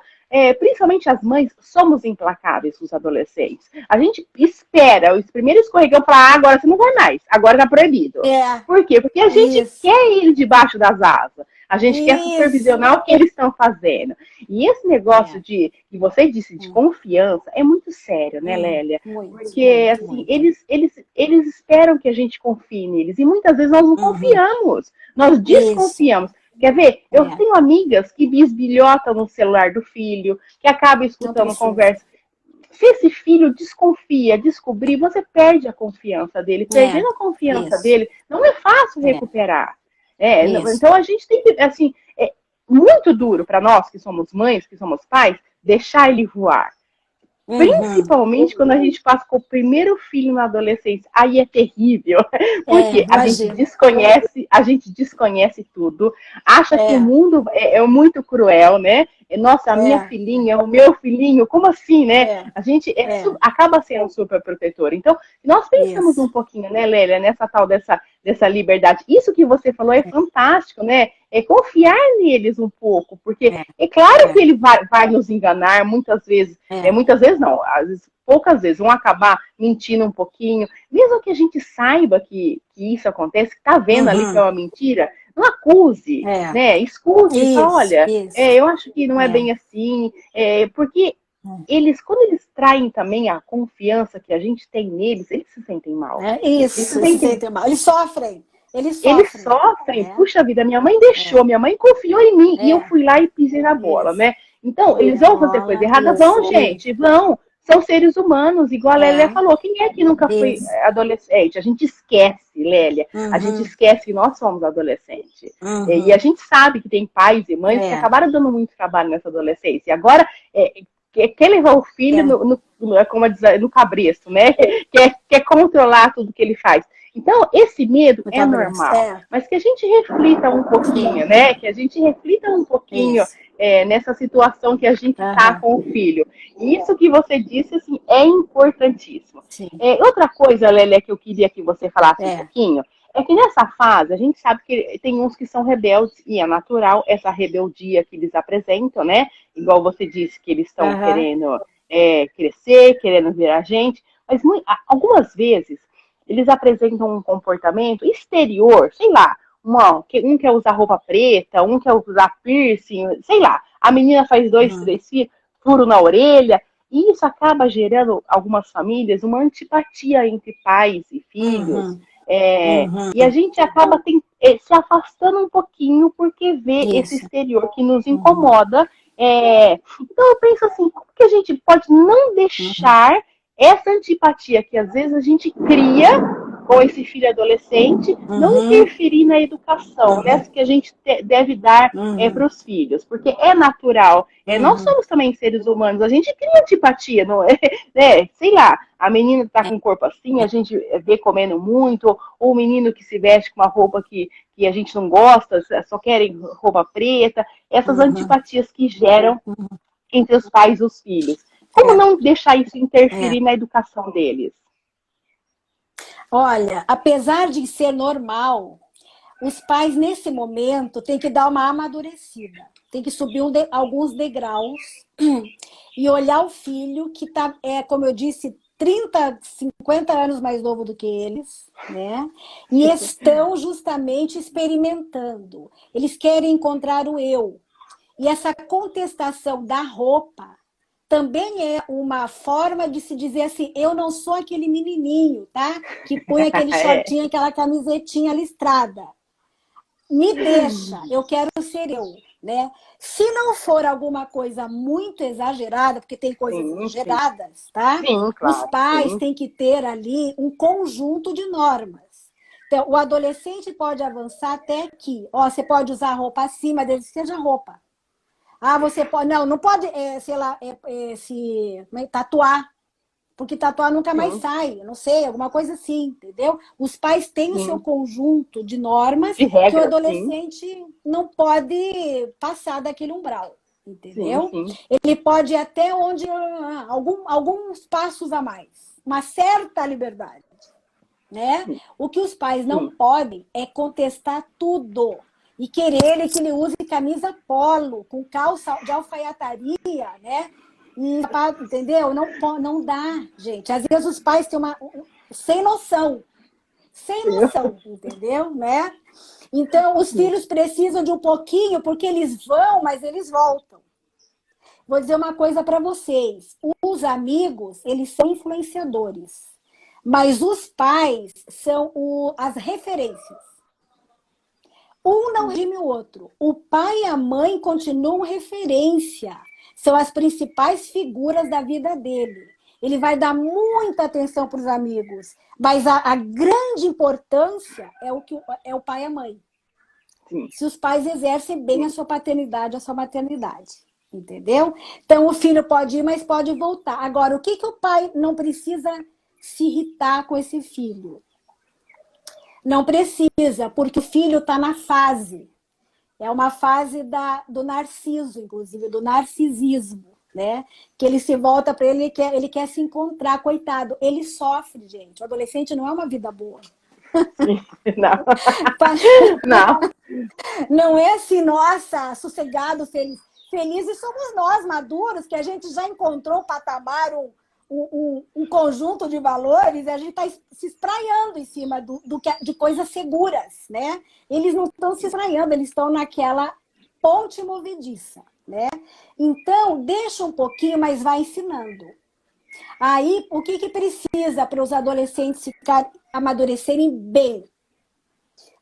principalmente as mães, somos implacáveis com os adolescentes. A gente espera o primeiro escorregão falar, agora você não vai mais, agora tá proibido. Por quê? Porque a gente quer ir debaixo das asas. A gente quer supervisionar o que eles estão fazendo. E esse negócio que você disse de confiança é muito sério, né, Lélia? Porque assim, eles esperam que a gente confie neles. E muitas vezes nós não confiamos. Nós desconfiamos. Quer ver? Eu tenho amigas que bisbilhotam no celular do filho, que acabam escutando conversa. Se esse filho desconfia, descobrir, você perde a confiança dele. Perdendo a confiança dele, não é fácil recuperar. Então a gente tem que, assim, é muito duro para nós que somos mães, que somos pais, deixar ele voar. Principalmente quando a gente passa com o primeiro filho na adolescência. Aí é terrível. Porque a gente desconhece tudo, acha que o mundo é muito cruel, né? Nossa, a minha filhinha, o meu filhinho, como assim, né? A gente acaba sendo super protetor. Então, nós pensamos um pouquinho, né, Lélia, nessa tal dessa liberdade. Isso que você falou é fantástico, né? É confiar neles um pouco, porque é claro que ele vai nos enganar muitas vezes. Muitas vezes não, às vezes, poucas vezes vão acabar mentindo um pouquinho. Mesmo que a gente saiba que isso acontece, que tá vendo ali que é uma mentira, não acuse, né? Escute, fala, olha, eu acho que não é bem assim, porque quando eles traem também a confiança que a gente tem neles, eles se sentem mal. Eles se sentem mal. Eles sofrem. Eles sofrem. Puxa vida, minha mãe deixou, minha mãe confiou em mim e eu fui lá e pisei na bola, né? Então, eles vão fazer coisa errada? Vão, gente, vão. São seres humanos, igual a Lélia falou. Quem é que nunca foi adolescente? A gente esquece, Lélia. A gente esquece que nós somos adolescentes. E a gente sabe que tem pais e mães que acabaram dando muito trabalho nessa adolescência. E agora, quer levar o filho no cabresto, né? Quer controlar tudo que ele faz. Então, esse medo é normal, mas que a gente reflita um pouquinho, né? Que a gente reflita um pouquinho nessa situação que a gente está com o filho. E isso que você disse, assim, é importantíssimo. Outra coisa, Lélia, que eu queria que você falasse um pouquinho, é que nessa fase, a gente sabe que tem uns que são rebeldes, e é natural essa rebeldia que eles apresentam, né? Igual você disse, que eles estão querendo crescer, querendo virar gente, mas algumas vezes eles apresentam um comportamento exterior, sei lá, um quer usar roupa preta, um quer usar piercing, sei lá, a menina faz 2, 3 furos na orelha, e isso acaba gerando, algumas famílias, uma antipatia entre pais e filhos, e a gente acaba se afastando um pouquinho porque vê esse exterior que nos incomoda. Então eu penso assim, como que a gente pode não deixar essa antipatia que às vezes a gente cria com esse filho adolescente, não interferir na educação, né, que a gente deve dar para os filhos, porque é natural. Nós somos também seres humanos, a gente cria antipatia, não é? Sei lá, a menina está com o corpo assim, a gente vê comendo muito, ou o menino que se veste com uma roupa que a gente não gosta, só querem roupa preta, essas antipatias que geram entre os pais e os filhos. Como não deixar isso interferir na educação deles? Olha, apesar de ser normal, os pais, nesse momento, têm que dar uma amadurecida. Tem que subir alguns degraus e olhar o filho que está, como eu disse, 30, 50 anos mais novo do que eles, né? E estão justamente experimentando. Eles querem encontrar o eu. E essa contestação da roupa também é uma forma de se dizer assim, eu não sou aquele menininho, tá? Que põe aquele shortinho, aquela camisetinha listrada. Me deixa, eu quero ser eu, né? Se não for alguma coisa muito exagerada, porque tem coisas exageradas, tá? Sim, claro, os pais têm que ter ali um conjunto de normas. Então, o adolescente pode avançar até aqui. Você pode usar roupa acima dele, seja roupa. Você pode... Não pode, sei lá, tatuar porque tatuar nunca mais sim, sai, eu não sei, alguma coisa assim, entendeu? Os pais têm o seu sim. conjunto de normas De que o regra, sim, adolescente não pode passar daquele umbral, sim, entendeu? sim. Ele pode ir até onde alguns passos a mais, uma certa liberdade, né? O que os pais não Sim. podem é contestar tudo e querer que ele use camisa polo com calça de alfaiataria, né? E, entendeu? Não dá, gente. Às vezes os pais têm sem noção, entendeu? Né? Então, os Sim. filhos precisam de um pouquinho, porque eles vão, mas eles voltam. Vou dizer uma coisa para vocês. Os amigos, eles são influenciadores. Mas os pais são as referências. Um não redime o outro. O pai e a mãe continuam referência. São as principais figuras da vida dele. Ele vai dar muita atenção para os amigos. Mas a grande importância é o pai e a mãe. Sim. Se os pais exercem bem a Sim. sua paternidade, a sua maternidade. Entendeu? Então, o filho pode ir, mas pode voltar. Agora, o que o pai não precisa se irritar com esse filho? Não precisa, porque o filho está na fase. É uma fase do narciso, inclusive, do narcisismo, né? Que ele se volta para ele quer se encontrar, coitado. Ele sofre, gente. O adolescente não é uma vida boa. Sim. Não. Não. Não é assim, nossa, sossegado, feliz. Felizes somos nós, maduros, que a gente já encontrou o patamar, um conjunto de valores, e a gente está se espraiando em cima de coisas seguras, né? Eles não estão se espraiando, eles estão naquela ponte movediça, né? Então, deixa um pouquinho, mas vai ensinando. Aí, o que precisa para os adolescentes amadurecerem bem?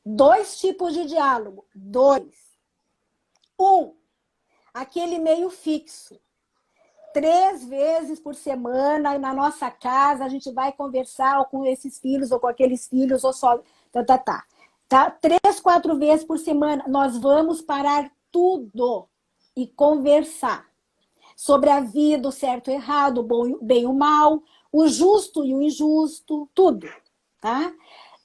2 tipos de diálogo. 2. Aquele meio fixo. 3 vezes por semana, na nossa casa, a gente vai conversar com esses filhos, ou com aqueles filhos, ou só. Tá? 3, 4 vezes por semana, nós vamos parar tudo e conversar sobre a vida, o certo e o errado, o bem e o mal, o justo e o injusto, tudo. Tá?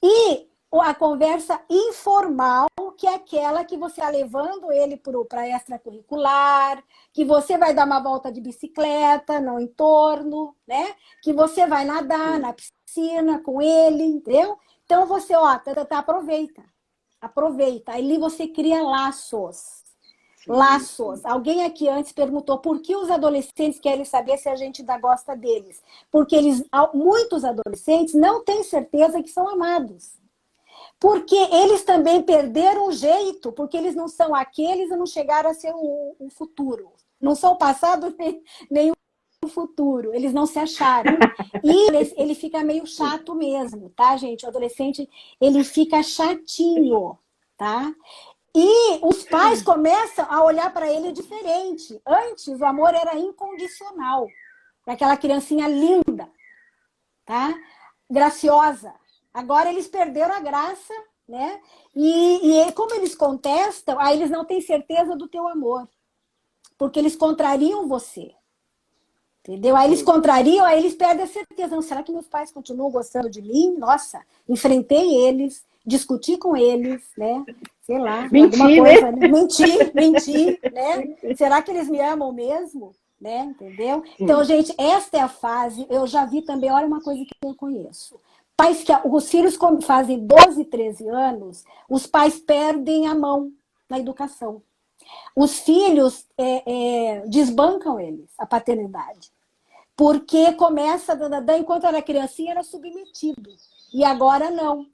E a conversa informal, que é aquela que você está levando ele para extracurricular, que você vai dar uma volta de bicicleta no entorno, né? Que você vai nadar na piscina com ele, entendeu? Então você, aproveita. Aproveita. Ali você cria laços. Laços. Alguém aqui antes perguntou por que os adolescentes querem saber se a gente ainda gosta deles. Porque muitos adolescentes não têm certeza que são amados. Porque eles também perderam o jeito, porque eles não são aqueles e não chegaram a ser o futuro. Não são o passado nem o futuro. Eles não se acharam. E ele fica meio chato mesmo, tá, gente? O adolescente, ele fica chatinho, tá? E os pais começam a olhar para ele diferente. Antes, o amor era incondicional. Para aquela criancinha linda, tá? Graciosa. Agora eles perderam a graça, né? E como eles contestam, aí eles não têm certeza do teu amor. Porque eles contrariam você. Entendeu? Aí eles contrariam, aí eles perdem a certeza. Não, será que meus pais continuam gostando de mim? Nossa, enfrentei eles, discuti com eles, né? Sei lá, alguma coisa. Né? Mentir, né? Será que eles me amam mesmo? Né? Entendeu? Então, gente, esta é a fase. Eu já vi também, olha uma coisa que eu conheço. Pais que os filhos fazem 12, 13 anos, os pais perdem a mão na educação. Os filhos desbancam eles, a paternidade. Porque começa, enquanto era criancinha, era submetido. E agora não.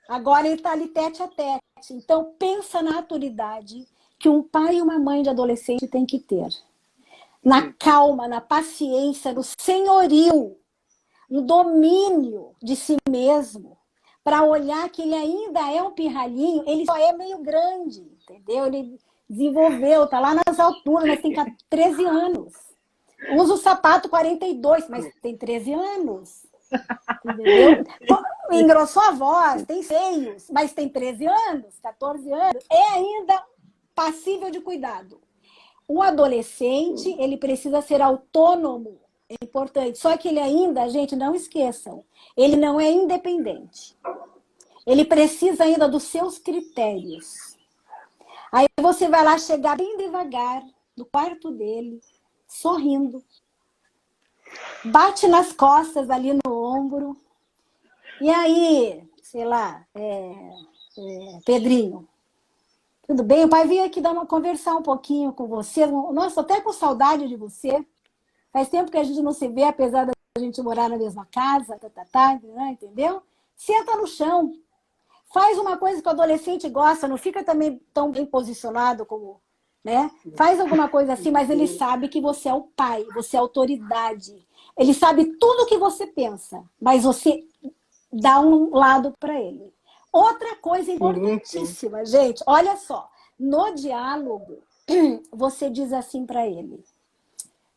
Agora ele está ali tete a tete. Então, pensa na autoridade que um pai e uma mãe de adolescente tem que ter. Na calma, na paciência, no senhorio, no domínio de si mesmo, para olhar que ele ainda é um pirralhinho, ele só é meio grande, entendeu? Ele desenvolveu, está lá nas alturas, mas tem 13 anos. Usa o sapato 42, mas tem 13 anos. Entendeu? Engrossou a voz, tem seios, mas tem 13 anos, 14 anos. É ainda passível de cuidado. O adolescente, ele precisa ser autônomo É importante. Só que ele ainda, gente, não esqueçam, ele não é independente. Ele precisa ainda dos seus critérios. Aí você vai lá chegar bem devagar no quarto dele, sorrindo. Bate nas costas ali no ombro. E aí, sei lá, Pedrinho, tudo bem? O pai veio aqui conversar um pouquinho com você. Nossa, até com saudade de você. Faz tempo que a gente não se vê, apesar da gente morar na mesma casa, entendeu? Senta no chão. Faz uma coisa que o adolescente gosta, não fica também tão bem posicionado como, né? Faz alguma coisa assim, mas ele sabe que você é o pai, você é a autoridade. Ele sabe tudo o que você pensa, mas você dá um lado para ele. Outra coisa importantíssima, gente, olha só. No diálogo, você diz assim para ele: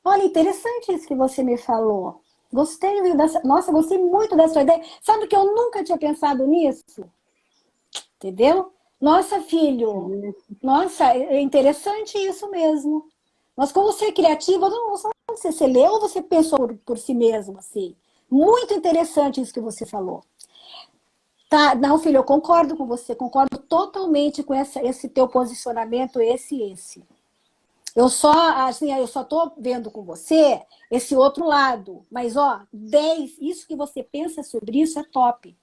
olha, interessante isso que você me falou. Gostei dessa... Nossa, gostei muito dessa ideia. Sabe que eu nunca tinha pensado nisso? Entendeu? Nossa, filho, nossa, é interessante isso mesmo. Mas como você é criativo, eu não sei se você leu ou você pensou por si mesmo, assim. Muito interessante isso que você falou. Tá, não, filho, eu concordo com você, concordo totalmente com esse teu posicionamento, esse. Eu só tô vendo com você esse outro lado. Mas, 10, isso que você pensa sobre isso é top.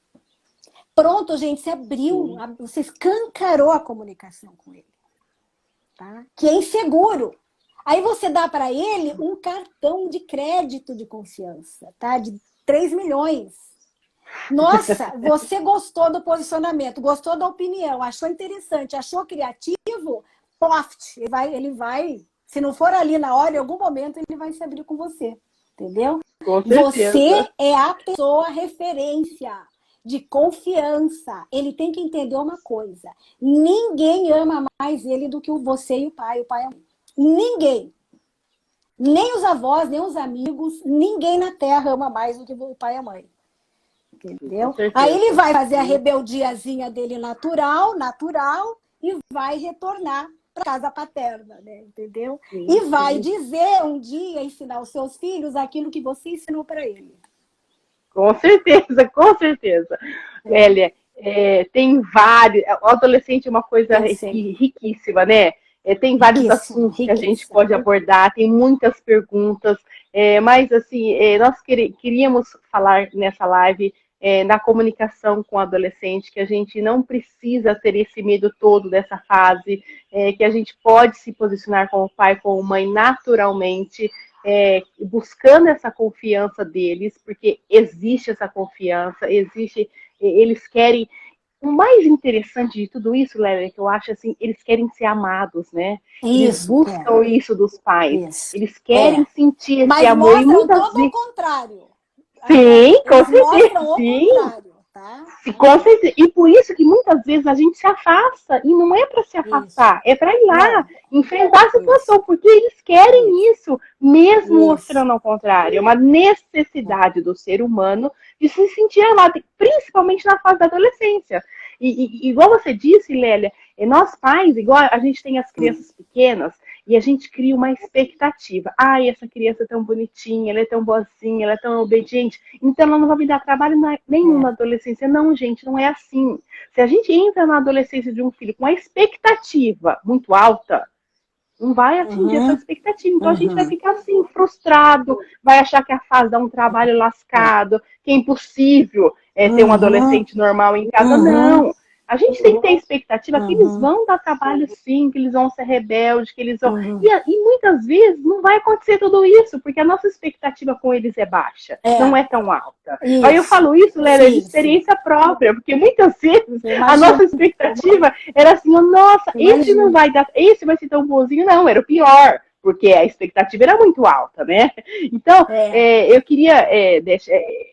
Pronto, gente, você abriu, você escancarou a comunicação com ele. Tá? Que é inseguro. Aí você dá para ele um cartão de crédito de confiança, tá? De 3 milhões. Nossa, você gostou do posicionamento, gostou da opinião, achou interessante, achou criativo, poft, ele vai, se não for ali na hora, em algum momento ele vai se abrir com você, entendeu? Com certeza. Você é a pessoa referência de confiança. Ele tem que entender uma coisa: ninguém ama mais ele do que você e o pai e a mãe. Ninguém. Nem os avós, nem os amigos, ninguém na Terra ama mais do que o pai e a mãe. Entendeu? Aí ele vai fazer a rebeldiazinha dele natural, e vai retornar para casa paterna, né? Entendeu? E vai dizer um dia, ensinar os seus filhos aquilo que você ensinou para ele. Com certeza, com certeza. Lélia, tem vários... O adolescente é uma coisa riquíssima, né? Tem vários assuntos que a gente pode abordar, tem muitas perguntas, mas assim, nós queríamos falar nessa live na comunicação com o adolescente, que a gente não precisa ter esse medo todo dessa fase, que a gente pode se posicionar como pai, como mãe naturalmente, buscando essa confiança deles, porque existe essa confiança, eles querem... O mais interessante de tudo isso, Lélia, que eu acho assim, eles querem ser amados, né? Eles buscam isso dos pais. Eles querem sentir esse amor. Mas mostram todo o contrário. Sim, com certeza. Mostram o contrário, tá? Com certeza. E por isso que muitas vezes a gente se afasta, e não é para se afastar, é para ir lá, enfrentar a situação, porque eles querem isso, mesmo mostrando ao contrário. É uma necessidade do ser humano de se sentir amado, principalmente na fase da adolescência. E igual você disse, Lélia, nós pais, igual a gente tem as crianças pequenas, e a gente cria uma expectativa. Ai, essa criança é tão bonitinha, ela é tão boazinha, ela é tão obediente, então ela não vai me dar trabalho nenhum na adolescência. Não, gente, não é assim. Se a gente entra na adolescência de um filho com uma expectativa muito alta, não vai atingir essa expectativa. Então a gente vai ficar assim, frustrado, vai achar que a fase dá um trabalho lascado, que é impossível ter um adolescente normal em casa. Não. A gente tem que ter expectativa que eles vão dar trabalho sim, que eles vão ser rebeldes, que eles vão... E muitas vezes não vai acontecer tudo isso, porque a nossa expectativa com eles é baixa, não é tão alta. Aí eu falo isso, Lélia, de experiência própria, porque muitas vezes a nossa expectativa era assim, nossa, esse não vai dar, esse vai ser tão bonzinho, não, era o pior. Porque a expectativa era muito alta, né? Então, eu queria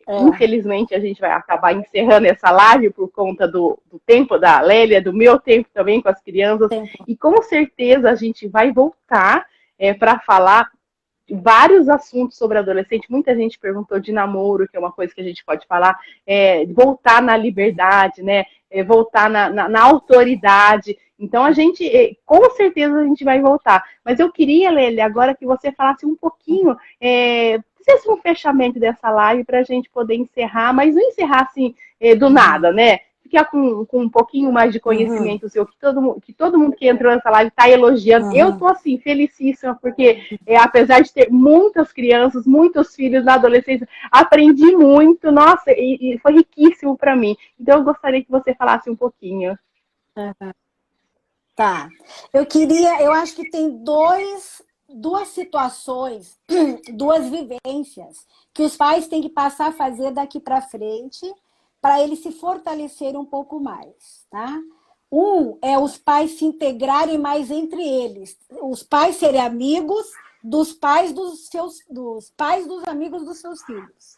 infelizmente, a gente vai acabar encerrando essa live por conta do tempo da Lélia, do meu tempo também com as crianças. E com certeza a gente vai voltar para falar vários assuntos sobre adolescente. Muita gente perguntou de namoro, que é uma coisa que a gente pode falar, voltar na liberdade, né? Voltar na autoridade. Então, a gente, com certeza, a gente vai voltar. Mas eu queria, Lélia, agora que você falasse um pouquinho, sei se um fechamento dessa live para a gente poder encerrar, mas não encerrar assim do nada, né? Ficar com um pouquinho mais de conhecimento seu, que todo mundo que entrou nessa live está elogiando. Eu tô assim, felicíssima, porque apesar de ter muitas crianças, muitos filhos na adolescência, aprendi muito, nossa, e foi riquíssimo para mim. Então eu gostaria que você falasse um pouquinho. Tá. Eu acho que tem duas situações, duas vivências que os pais têm que passar a fazer daqui para frente para eles se fortalecerem um pouco mais, tá? Um é os pais se integrarem mais entre eles, os pais serem amigos dos pais dos amigos dos seus filhos,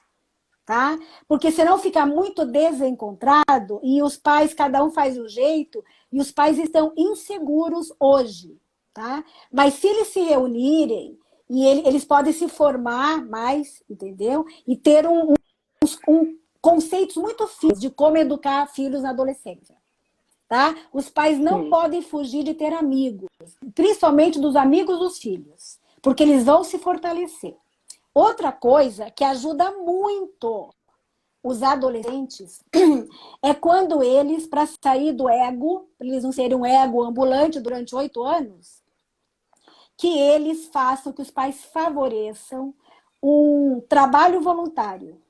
tá? Porque senão fica muito desencontrado e os pais, cada um faz um jeito, e os pais estão inseguros hoje, tá? Mas se eles se reunirem, eles podem se formar mais, entendeu? E ter conceitos muito finos de como educar filhos na adolescência, tá? Os pais não podem fugir de ter amigos, principalmente dos amigos dos filhos, porque eles vão se fortalecer. Outra coisa que ajuda muito os adolescentes é quando eles, para sair do ego, para eles não serem um ego ambulante durante 8 anos, que eles façam, que os pais favoreçam um trabalho voluntário.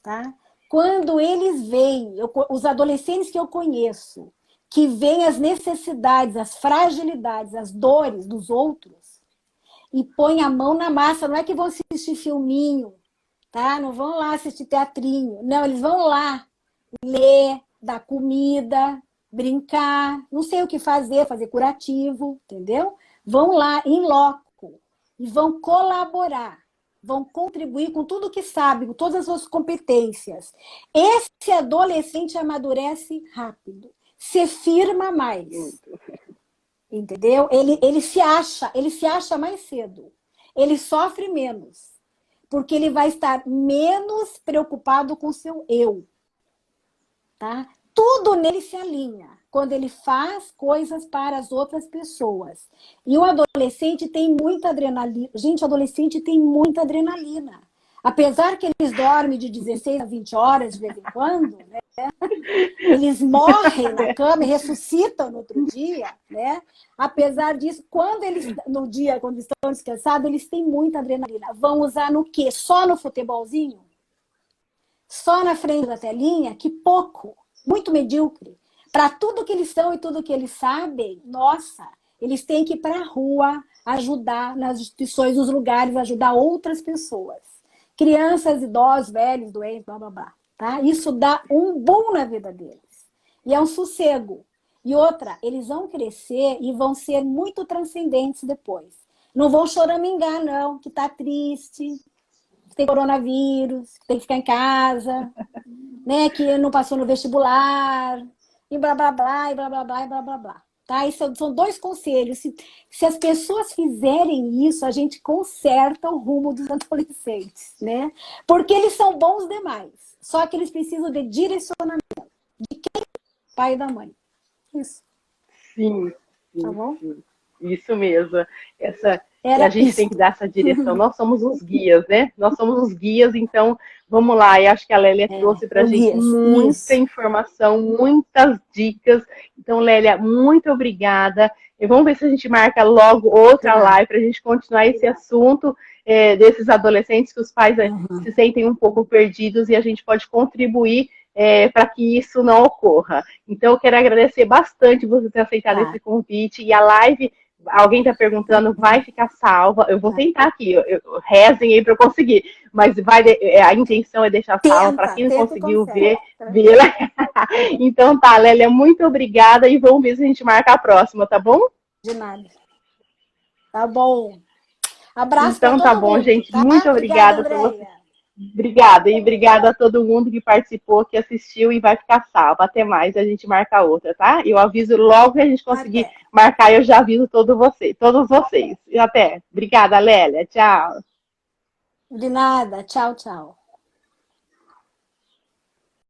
Tá? Quando eles veem, os adolescentes que eu conheço, que veem as necessidades, as fragilidades, as dores dos outros, e põem a mão na massa, não é que vão assistir filminho, tá? Não vão lá assistir teatrinho, não, eles vão lá ler, dar comida, brincar, não sei o que fazer curativo, entendeu? Vão lá em loco e vão colaborar, vão contribuir com tudo que sabe, com todas as suas competências. Esse adolescente amadurece rápido, se firma mais. Entendeu? Ele se acha mais cedo. Ele sofre menos. Porque ele vai estar menos preocupado com o seu eu. Tá? Tudo nele se alinha quando ele faz coisas para as outras pessoas. E o adolescente tem muita adrenalina. Gente, o adolescente tem muita adrenalina. Apesar que eles dormem de 16 a 20 horas de vez em quando, né? Eles morrem na cama e ressuscitam no outro dia, né? Apesar disso, quando estão descansados, eles têm muita adrenalina. Vão usar no quê? Só no futebolzinho? Só na frente da telinha? Que pouco, muito medíocre. Para tudo que eles são e tudo que eles sabem, nossa, eles têm que ir para a rua, ajudar nas instituições, nos lugares, ajudar outras pessoas. Crianças, idosos, velhos, doentes, blá, blá, blá. Tá? Isso dá um boom na vida deles. E é um sossego. E outra, eles vão crescer e vão ser muito transcendentes depois. Não vão choramingar, não, que tá triste, que tem coronavírus, que tem que ficar em casa, né, que não passou no vestibular, e blá, blá, blá, e blá, blá, blá, e blá, blá, blá. Tá? Isso são 2 conselhos. Se as pessoas fizerem isso, a gente conserta o rumo dos adolescentes, né? Porque eles são bons demais. Só que eles precisam de direcionamento. De quem? Pai e da mãe. Isso. Sim. Tá bom? Sim. Isso mesmo. A gente tem que dar essa direção. Nós somos os guias, né? Nós somos os guias, então vamos lá. E acho que a Lélia trouxe para a gente muita informação, muitas dicas. Então, Lélia, muito obrigada. E vamos ver se a gente marca logo outra live para a gente continuar esse assunto desses adolescentes que os pais se sentem um pouco perdidos e a gente pode contribuir para que isso não ocorra. Então, eu quero agradecer bastante você ter aceitado esse convite. E a live, alguém está perguntando, vai ficar salva. Eu vou tentar aqui, rezem aí para eu conseguir. Mas a intenção é deixar salva para quem não conseguiu ver. Então tá, Lélia, muito obrigada e vamos ver se a gente marca a próxima, tá bom? De nada. Tá bom. Abraço então tá bom, mundo, gente. Tá? Muito obrigada por você. Obrigada, e obrigada a todo mundo que participou, que assistiu e vai ficar salvo. Até mais, a gente marca outra, tá? Eu aviso logo que a gente conseguir marcar, eu já aviso todos vocês. E até. Obrigada, Lélia. Tchau. De nada. Tchau, tchau.